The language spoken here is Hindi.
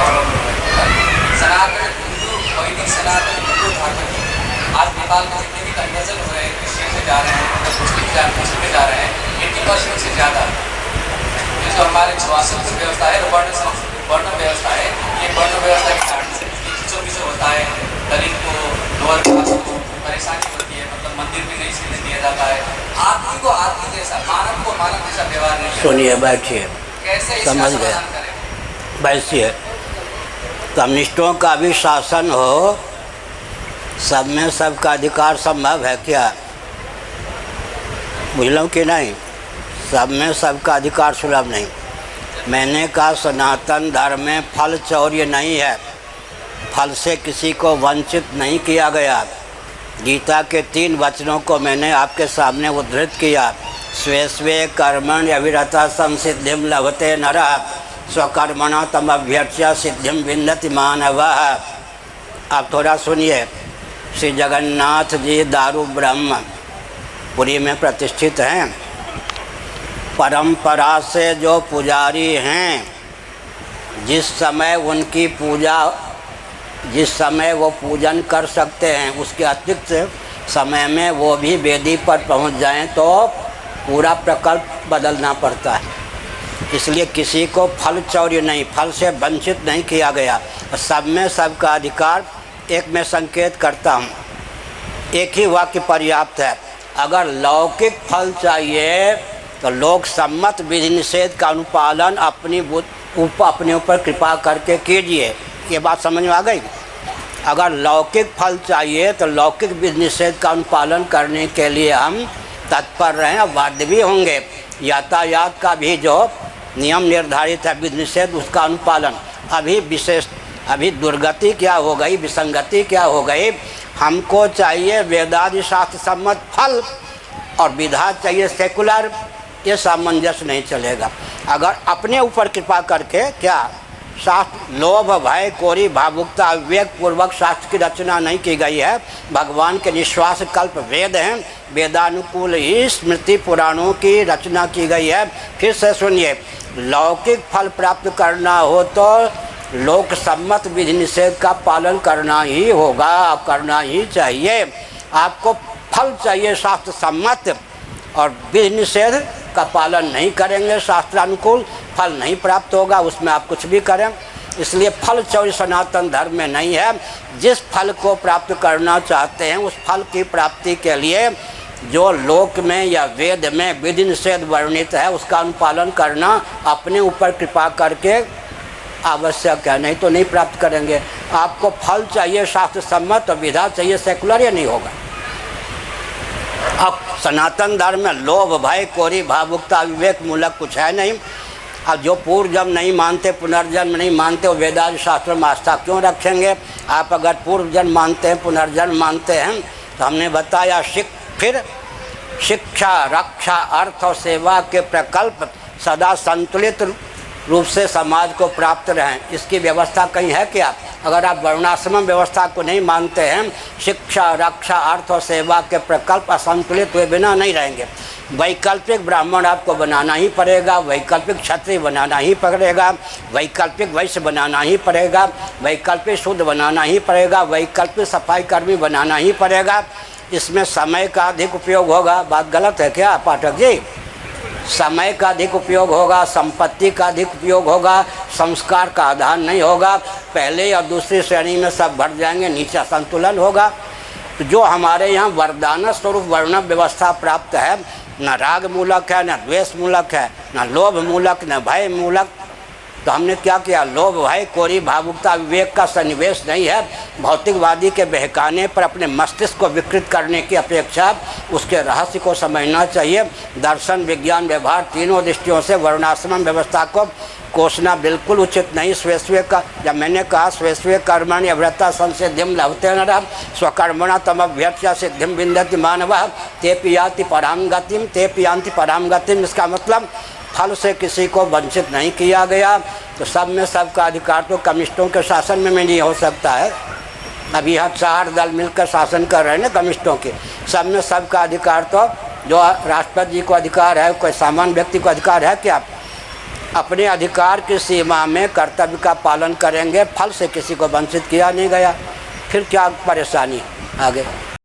अवलंबन है। सनातन हिंदू, वैदिक सनातन हिंदू धर्म की आज नेपाल में जितने भी कन्वर्जन हो रहे हैं, क्रिश्चियन से जा रहे हैं, मुस्लिम में जा रहे हैं, 80% से ज़्यादा ये जो हमारे छुआछूत व्यवस्था है, वर्ण व्यवस्था है, ये वर्ण व्यवस्था के कारण से खिंचो होता है, दलित को, लोअर कास्ट को परेशानी होती है, मतलब मंदिर भी नहीं सीधे दिया जाता है, आदमी को आदमी जैसा, मानव को मानव जैसा व्यवहार नहीं। सुनिए, बैठिए, कैसे समझ गए, बैठिए। कम्युनिस्टों का भी शासन हो, सब में सबका अधिकार संभव है क्या? बुझलो कि नहीं? सब में सबका अधिकार सुलभ नहीं। मैंने कहा सनातन धर्म में फल चौर्य नहीं है, फल से किसी को वंचित नहीं किया गया। गीता के 3 वचनों को मैंने आपके सामने उद्धृत किया। स्वे स्वे कर्मण्य अविरता संसिद्धिम लभते नरः स्वकर्मणा तमभ्यर्च्य सिद्धिम विन्दति मानवः। आप थोड़ा सुनिए। श्री जगन्नाथ जी दारू ब्रह्म पुरी में प्रतिष्ठित हैं। परंपरा से जो पुजारी हैं, जिस समय उनकी पूजा, जिस समय वो पूजन कर सकते हैं, उसके अतिरिक्त समय में वो भी वेदी पर पहुंच जाएं तो पूरा प्रकल्प बदलना पड़ता है। इसलिए किसी को फल चौर्य नहीं, फल से वंचित नहीं किया गया। सब में सबका अधिकार। एक मैं संकेत करता हूँ, एक ही वाक्य पर्याप्त है। अगर लौकिक फल चाहिए तो लोक सम्मत विधि निषेध का अनुपालन अपने ऊपर कृपा करके कीजिए। ये बात समझ में आ गई? अगर लौकिक फल चाहिए तो लौकिक विधि निषेध का अनुपालन करने के लिए हम तत्पर रहें, बाध्य भी होंगे। यातायात का भी जो नियम निर्धारित है विधि निषेध, उसका अनुपालन। अभी दुर्गति क्या हो गई, विसंगति क्या हो गई? हमको चाहिए वेदादि शास्त्र सम्मत फल और विधा चाहिए सेकुलर। ये सामंजस्य नहीं चलेगा। अगर अपने ऊपर कृपा करके क्या शास्त्र लोभ भय कोरी भावुकता विवेक पूर्वक शास्त्र की रचना नहीं की गई है। भगवान के निश्वास कल्प वेद हैं, वेदानुकूल ही स्मृति पुराणों की रचना की गई है। फिर से सुनिए, लौकिक फल प्राप्त करना हो तो लोक सम्मत विधि निषेध का पालन करना ही होगा, करना ही चाहिए। आपको फल चाहिए शास्त्र सम्मत और विधि निषेध का पालन नहीं करेंगे, शास्त्रानुकूल फल नहीं प्राप्त होगा, उसमें आप कुछ भी करें। इसलिए फल चौर्य सनातन धर्म में नहीं है। जिस फल को प्राप्त करना चाहते हैं उस फल की प्राप्ति के लिए जो लोक में या वेद में विधि निषेध वर्णित है उसका अनुपालन करना अपने ऊपर कृपा करके आवश्यक है, नहीं तो नहीं प्राप्त करेंगे। आपको फल चाहिए शास्त्र सम्मत और विधा चाहिए सेकुलर, ये नहीं होगा। अब सनातन धर्म में लोभ भय कोरी भावुकता विवेक मूलक कुछ है नहीं। अब जो पूर्व जन्म नहीं मानते, पुनर्जन्म नहीं मानते, वो वेदांत शास्त्र में आस्था क्यों रखेंगे? आप अगर पूर्व जन्म मानते हैं, पुनर्जन्म मानते हैं, तो हमने बताया फिर शिक्षा रक्षा अर्थ और सेवा के प्रकल्प सदा संतुलित रूप से समाज को प्राप्त रहें, इसकी व्यवस्था कहीं है क्या? अगर आप वर्णाश्रम व्यवस्था को नहीं मानते हैं, शिक्षा रक्षा अर्थ और सेवा के प्रकल्प असंतुलित हुए बिना नहीं रहेंगे। वैकल्पिक ब्राह्मण आपको बनाना ही पड़ेगा, वैकल्पिक क्षत्रिय बनाना ही पड़ेगा, वैकल्पिक वैश्य बनाना ही पड़ेगा, वैकल्पिक शुद्ध बनाना ही पड़ेगा, वैकल्पिक सफाई कर्मी बनाना ही पड़ेगा। इसमें समय का अधिक उपयोग होगा। बात गलत है क्या पाठक जी? समय का अधिक उपयोग होगा, संपत्ति का अधिक उपयोग होगा, संस्कार का आधान नहीं होगा। पहले और दूसरी श्रेणी में सब बढ़ जाएंगे, नीचे असंतुलन होगा। तो जो हमारे यहाँ वरदान स्वरूप वर्ण व्यवस्था प्राप्त है, न राग मूलक है, न द्वेष मूलक है, न लोभ मूलक, न भय मूलक, तो हमने क्या किया? लोभ भय कोरी भावुकता विवेक का सन्निवेश नहीं है। भौतिकवादी के बहकाने पर अपने मस्तिष्क को विकृत करने की अपेक्षा उसके रहस्य को समझना चाहिए। दर्शन विज्ञान व्यवहार तीनों दृष्टियों से वर्णाश्रम व्यवस्था को कोसना बिल्कुल उचित नहीं। स्वे का जब मैंने कहा स्वे कर्मणि अव्रता संसिद्धिम लभते नरः स्वकर्मणा तमभ्यर्च्य सिद्धिम विन्दति मानवः तेपि याति परां गतिम तेपि यान्ति परां गतिम। इसका मतलब फल से किसी को वंचित नहीं किया गया। तो सब में सबका अधिकार तो कम्युनिस्टों के शासन में नहीं हो सकता है। अभी यहाँ 4 दल मिलकर शासन कर रहे हैं ना कम्युनिस्टों के। सब में सबका अधिकार तो जो राष्ट्रपति जी को अधिकार है, कोई सामान्य व्यक्ति को अधिकार है क्या? अपने अधिकार की सीमा में कर्तव्य का पालन करेंगे, फल से किसी को वंचित किया नहीं गया, फिर क्या परेशानी आगे।